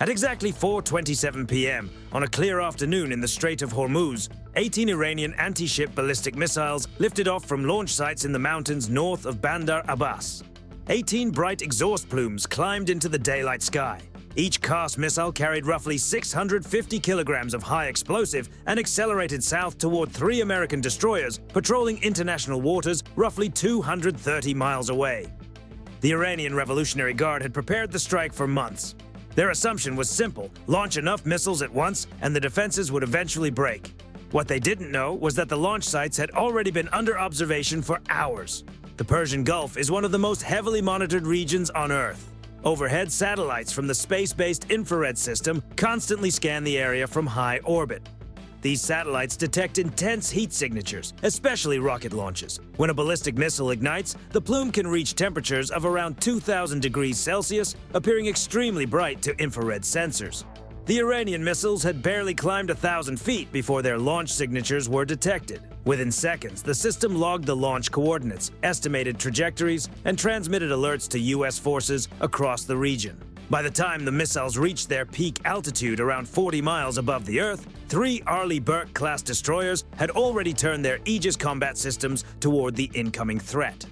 At exactly 4:27 p.m. on a clear afternoon in the Strait of Hormuz, 18 Iranian anti-ship ballistic missiles lifted off from launch sites in the mountains north of Bandar Abbas. 18 bright exhaust plumes climbed into the daylight sky. Each cast missile carried roughly 650 kilograms of high explosive and accelerated south toward 3 American destroyers patrolling international waters roughly 230 miles away. The Iranian Revolutionary Guard had prepared the strike for months. Their assumption was simple: launch enough missiles at once and the defenses would eventually break. What they didn't know was that the launch sites had already been under observation for hours. The Persian Gulf is one of the most heavily monitored regions on Earth. Overhead, satellites from the space-based infrared system constantly scan the area from high orbit. These satellites detect intense heat signatures, especially rocket launches. When a ballistic missile ignites, the plume can reach temperatures of around 2,000 degrees Celsius, appearing extremely bright to infrared sensors. The Iranian missiles had barely climbed 1,000 feet before their launch signatures were detected. Within seconds, the system logged the launch coordinates, estimated trajectories, and transmitted alerts to U.S. forces across the region. By the time the missiles reached their peak altitude around 40 miles above the Earth, 3 Arleigh Burke-class destroyers had already turned their Aegis combat systems toward the incoming threat.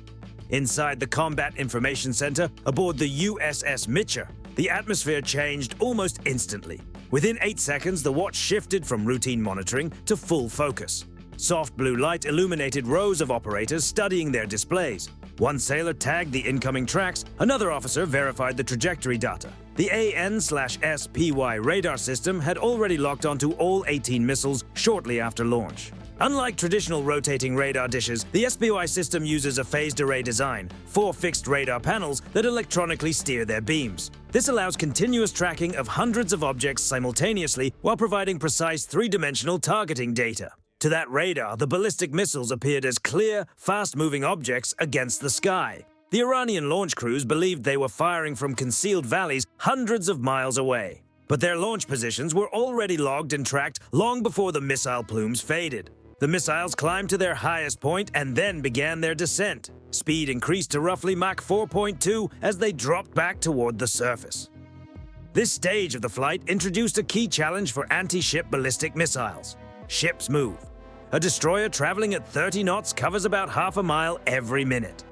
Inside the Combat Information Center aboard the USS Mitchell, the atmosphere changed almost instantly. Within 8 seconds, the watch shifted from routine monitoring to full focus. Soft blue light illuminated rows of operators studying their displays. One sailor tagged the incoming tracks, another officer verified the trajectory data. The AN/SPY radar system had already locked onto all 18 missiles shortly after launch. Unlike traditional rotating radar dishes, the SPY system uses a phased array design, 4 fixed radar panels that electronically steer their beams. This allows continuous tracking of hundreds of objects simultaneously while providing precise 3-dimensional targeting data. To that radar, the ballistic missiles appeared as clear, fast-moving objects against the sky. The Iranian launch crews believed they were firing from concealed valleys hundreds of miles away. But their launch positions were already logged and tracked long before the missile plumes faded. The missiles climbed to their highest point and then began their descent. Speed increased to roughly Mach 4.2 as they dropped back toward the surface. This stage of the flight introduced a key challenge for anti-ship ballistic missiles: ships move. A destroyer traveling at 30 knots covers about half a mile every minute.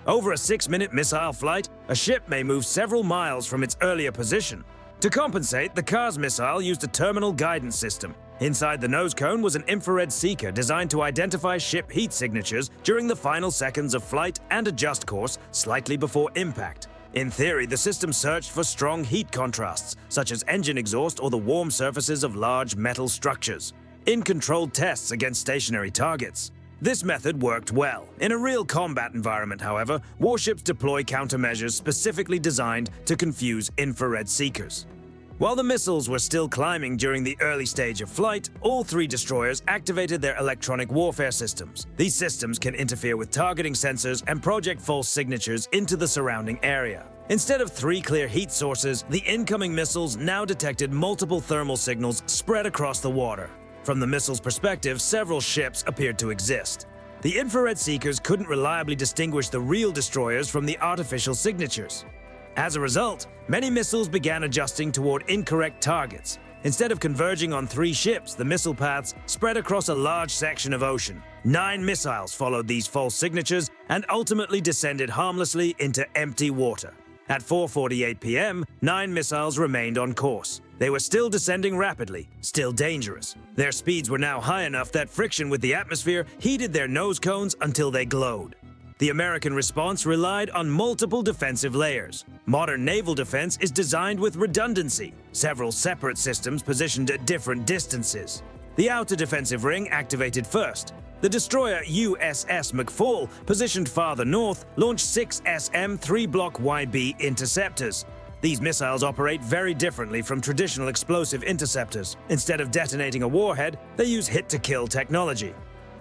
Over a 6-minute missile flight, a ship may move several miles from its earlier position. To compensate, the Kars missile used a terminal guidance system. Inside the nose cone was an infrared seeker designed to identify ship heat signatures during the final seconds of flight and adjust course slightly before impact. In theory, the system searched for strong heat contrasts, such as engine exhaust or the warm surfaces of large metal structures, in controlled tests against stationary targets. This method worked well. In a real combat environment, however, warships deploy countermeasures specifically designed to confuse infrared seekers. While the missiles were still climbing during the early stage of flight, all 3 destroyers activated their electronic warfare systems. These systems can interfere with targeting sensors and project false signatures into the surrounding area. Instead of 3 clear heat sources, the incoming missiles now detected multiple thermal signals spread across the water. From the missile's perspective, several ships appeared to exist. The infrared seekers couldn't reliably distinguish the real destroyers from the artificial signatures. As a result, many missiles began adjusting toward incorrect targets. Instead of converging on 3 ships, the missile paths spread across a large section of ocean. 9 missiles followed these false signatures and ultimately descended harmlessly into empty water. At 4:48 p.m., 9 missiles remained on course. They were still descending rapidly, still dangerous. Their speeds were now high enough that friction with the atmosphere heated their nose cones until they glowed. The American response relied on multiple defensive layers. Modern naval defense is designed with redundancy, several separate systems positioned at different distances. The outer defensive ring activated first. The destroyer USS McFall, positioned farther north, launched 6 SM 3-block YB interceptors. These missiles operate very differently from traditional explosive interceptors. Instead of detonating a warhead, they use hit-to-kill technology.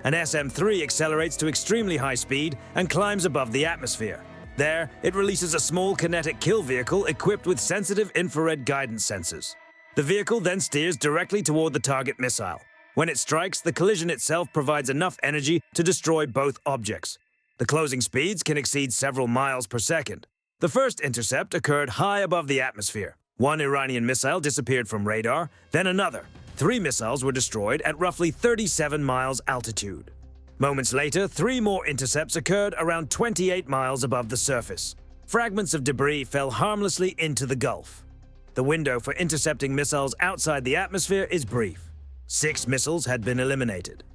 An SM-3 accelerates to extremely high speed and climbs above the atmosphere. There, it releases a small kinetic kill vehicle equipped with sensitive infrared guidance sensors. The vehicle then steers directly toward the target missile. When it strikes, the collision itself provides enough energy to destroy both objects. The closing speeds can exceed several miles per second. The first intercept occurred high above the atmosphere. One Iranian missile disappeared from radar, then another. 3 missiles were destroyed at roughly 37 miles altitude. Moments later, 3 more intercepts occurred around 28 miles above the surface. Fragments of debris fell harmlessly into the Gulf. The window for intercepting missiles outside the atmosphere is brief. 6 missiles had been eliminated.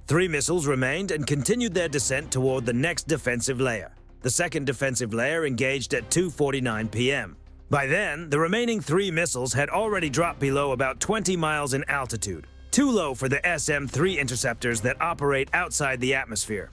3 missiles remained and continued their descent toward the next defensive layer. The second defensive layer engaged at 2:49 p.m. By then, the remaining 3 missiles had already dropped below about 20 miles in altitude, too low for the SM-3 interceptors that operate outside the atmosphere.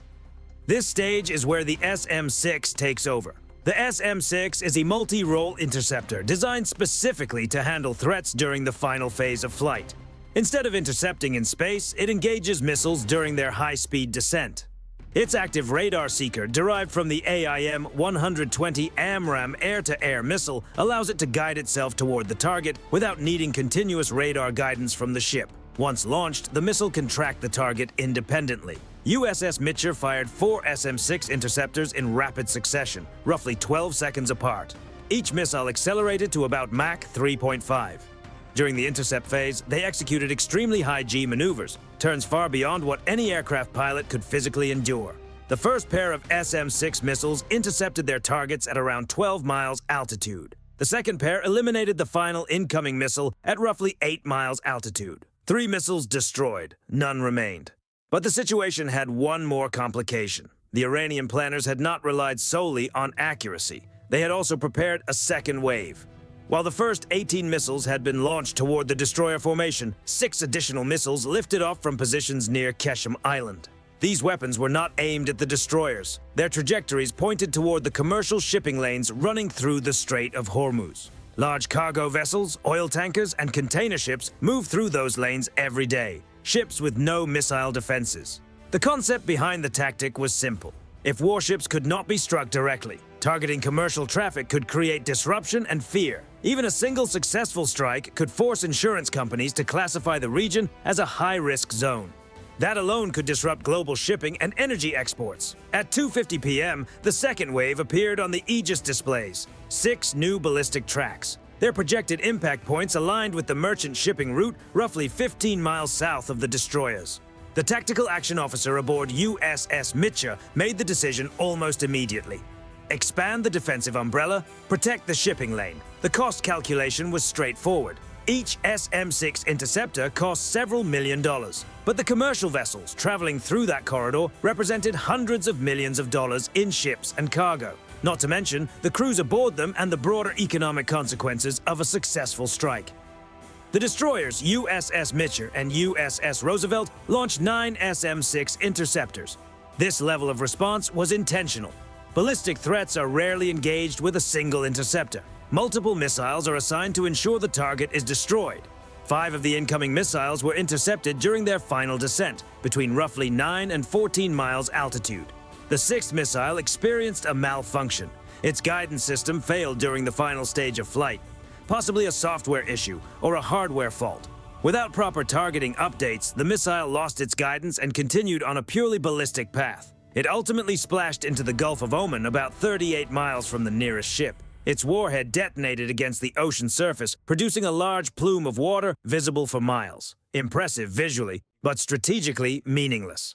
This stage is where the SM-6 takes over. The SM-6 is a multi-role interceptor designed specifically to handle threats during the final phase of flight. Instead of intercepting in space, it engages missiles during their high-speed descent. Its active radar seeker, derived from the AIM-120 AMRAAM air-to-air missile, allows it to guide itself toward the target without needing continuous radar guidance from the ship. Once launched, the missile can track the target independently. USS Mitchell fired 4 SM-6 interceptors in rapid succession, roughly 12 seconds apart. Each missile accelerated to about Mach 3.5. During the intercept phase, they executed extremely high-G maneuvers, turns far beyond what any aircraft pilot could physically endure. The first pair of SM-6 missiles intercepted their targets at around 12 miles altitude. The second pair eliminated the final incoming missile at roughly 8 miles altitude. 3 missiles destroyed, none remained. But the situation had one more complication. The Iranian planners had not relied solely on accuracy. They had also prepared a second wave. While the first 18 missiles had been launched toward the destroyer formation, 6 additional missiles lifted off from positions near Keshem Island. These weapons were not aimed at the destroyers. Their trajectories pointed toward the commercial shipping lanes running through the Strait of Hormuz. Large cargo vessels, oil tankers, and container ships move through those lanes every day, ships with no missile defenses. The concept behind the tactic was simple. If warships could not be struck directly, targeting commercial traffic could create disruption and fear. Even a single successful strike could force insurance companies to classify the region as a high-risk zone. That alone could disrupt global shipping and energy exports. At 2:50 p.m., the second wave appeared on the Aegis displays. 6 new ballistic tracks. Their projected impact points aligned with the merchant shipping route roughly 15 miles south of the destroyers. The tactical action officer aboard USS Mitchell made the decision almost immediately. Expand the defensive umbrella, protect the shipping lane. The cost calculation was straightforward. Each SM-6 interceptor cost several $1,000,000, but the commercial vessels traveling through that corridor represented hundreds of millions of dollars in ships and cargo, not to mention the crews aboard them and the broader economic consequences of a successful strike. The destroyers USS Mitchell and USS Roosevelt launched 9 SM-6 interceptors. This level of response was intentional. Ballistic threats are rarely engaged with a single interceptor. Multiple missiles are assigned to ensure the target is destroyed. 5 of the incoming missiles were intercepted during their final descent, between roughly 9 and 14 miles altitude. The 6th missile experienced a malfunction. Its guidance system failed during the final stage of flight, possibly a software issue or a hardware fault. Without proper targeting updates, the missile lost its guidance and continued on a purely ballistic path. It ultimately splashed into the Gulf of Oman about 38 miles from the nearest ship. Its warhead detonated against the ocean surface, producing a large plume of water visible for miles. Impressive visually, but strategically meaningless.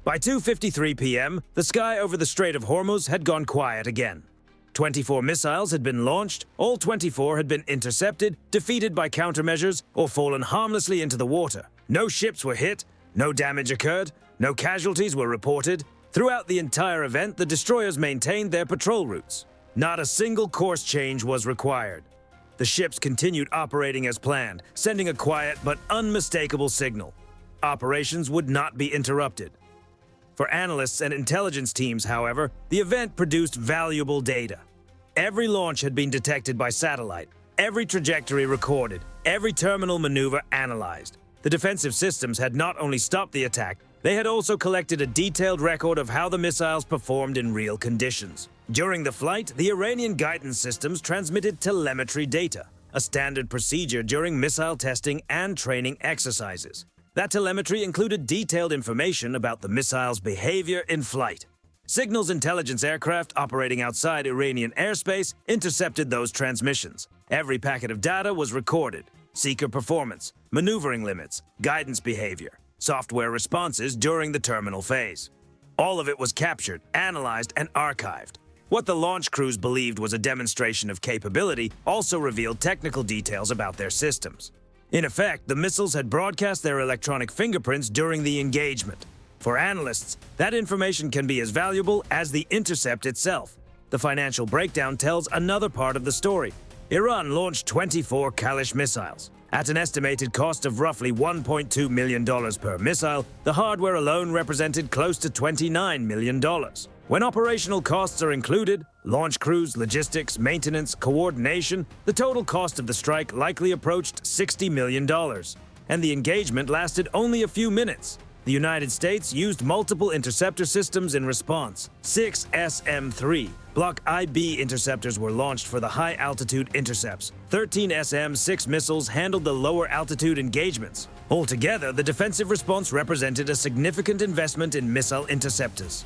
By 2:53 p.m., the sky over the Strait of Hormuz had gone quiet again. 24 missiles had been launched, all 24 had been intercepted, defeated by countermeasures, or fallen harmlessly into the water. No ships were hit, no damage occurred, no casualties were reported. Throughout the entire event, the destroyers maintained their patrol routes. Not a single course change was required. The ships continued operating as planned, sending a quiet but unmistakable signal. Operations would not be interrupted. For analysts and intelligence teams, however, the event produced valuable data. Every launch had been detected by satellite, every trajectory recorded, every terminal maneuver analyzed. The defensive systems had not only stopped the attack, they had also collected a detailed record of how the missiles performed in real conditions. During the flight, the Iranian guidance systems transmitted telemetry data, a standard procedure during missile testing and training exercises. That telemetry included detailed information about the missile's behavior in flight. Signals intelligence aircraft operating outside Iranian airspace intercepted those transmissions. Every packet of data was recorded: seeker performance, maneuvering limits, guidance behavior, software responses during the terminal phase. All of it was captured, analyzed, and archived. What the launch crews believed was a demonstration of capability also revealed technical details about their systems. In effect, the missiles had broadcast their electronic fingerprints during the engagement. For analysts, that information can be as valuable as the intercept itself. The financial breakdown tells another part of the story. Iran launched 24 Kalish missiles. At an estimated cost of roughly $1.2 million per missile, the hardware alone represented close to $29 million. When operational costs are included, launch crews, logistics, maintenance, coordination, the total cost of the strike likely approached $60 million. And the engagement lasted only a few minutes. The United States used multiple interceptor systems in response. 6 SM-3 Block IB interceptors were launched for the high-altitude intercepts. 13 SM-6 missiles handled the lower-altitude engagements. Altogether, the defensive response represented a significant investment in missile interceptors.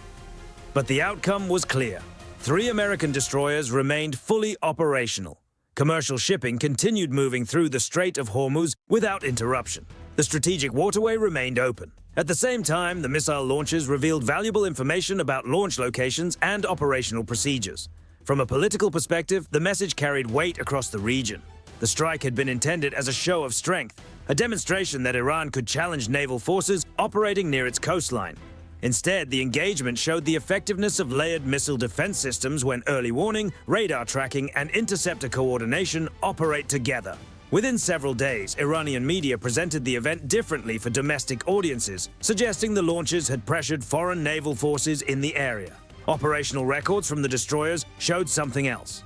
But the outcome was clear. 3 American destroyers remained fully operational. Commercial shipping continued moving through the Strait of Hormuz without interruption. The strategic waterway remained open. At the same time, the missile launches revealed valuable information about launch locations and operational procedures. From a political perspective, the message carried weight across the region. The strike had been intended as a show of strength, a demonstration that Iran could challenge naval forces operating near its coastline. Instead, the engagement showed the effectiveness of layered missile defense systems when early warning, radar tracking, and interceptor coordination operate together. Within several days, Iranian media presented the event differently for domestic audiences, suggesting the launches had pressured foreign naval forces in the area. Operational records from the destroyers showed something else.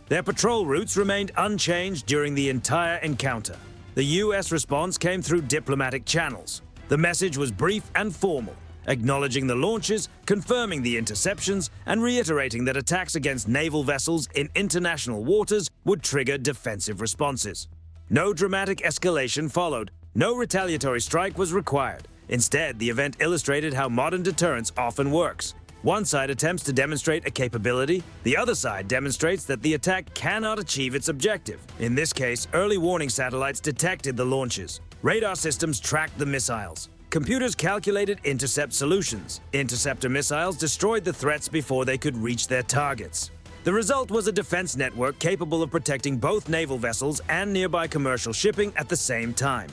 Their patrol routes remained unchanged during the entire encounter. The U.S. response came through diplomatic channels. The message was brief and formal, acknowledging the launches, confirming the interceptions, and reiterating that attacks against naval vessels in international waters would trigger defensive responses. No dramatic escalation followed. No retaliatory strike was required. Instead, the event illustrated how modern deterrence often works. One side attempts to demonstrate a capability, the other side demonstrates that the attack cannot achieve its objective. In this case, early warning satellites detected the launches. Radar systems tracked the missiles. Computers calculated intercept solutions. Interceptor missiles destroyed the threats before they could reach their targets. The result was a defense network capable of protecting both naval vessels and nearby commercial shipping at the same time.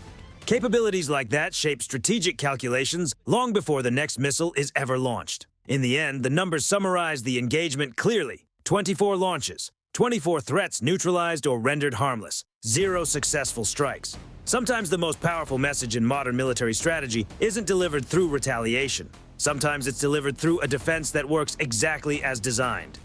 Capabilities like that shape strategic calculations long before the next missile is ever launched. In the end, the numbers summarize the engagement clearly: 24 launches, 24 threats neutralized or rendered harmless, 0 successful strikes. Sometimes the most powerful message in modern military strategy isn't delivered through retaliation. Sometimes it's delivered through a defense that works exactly as designed.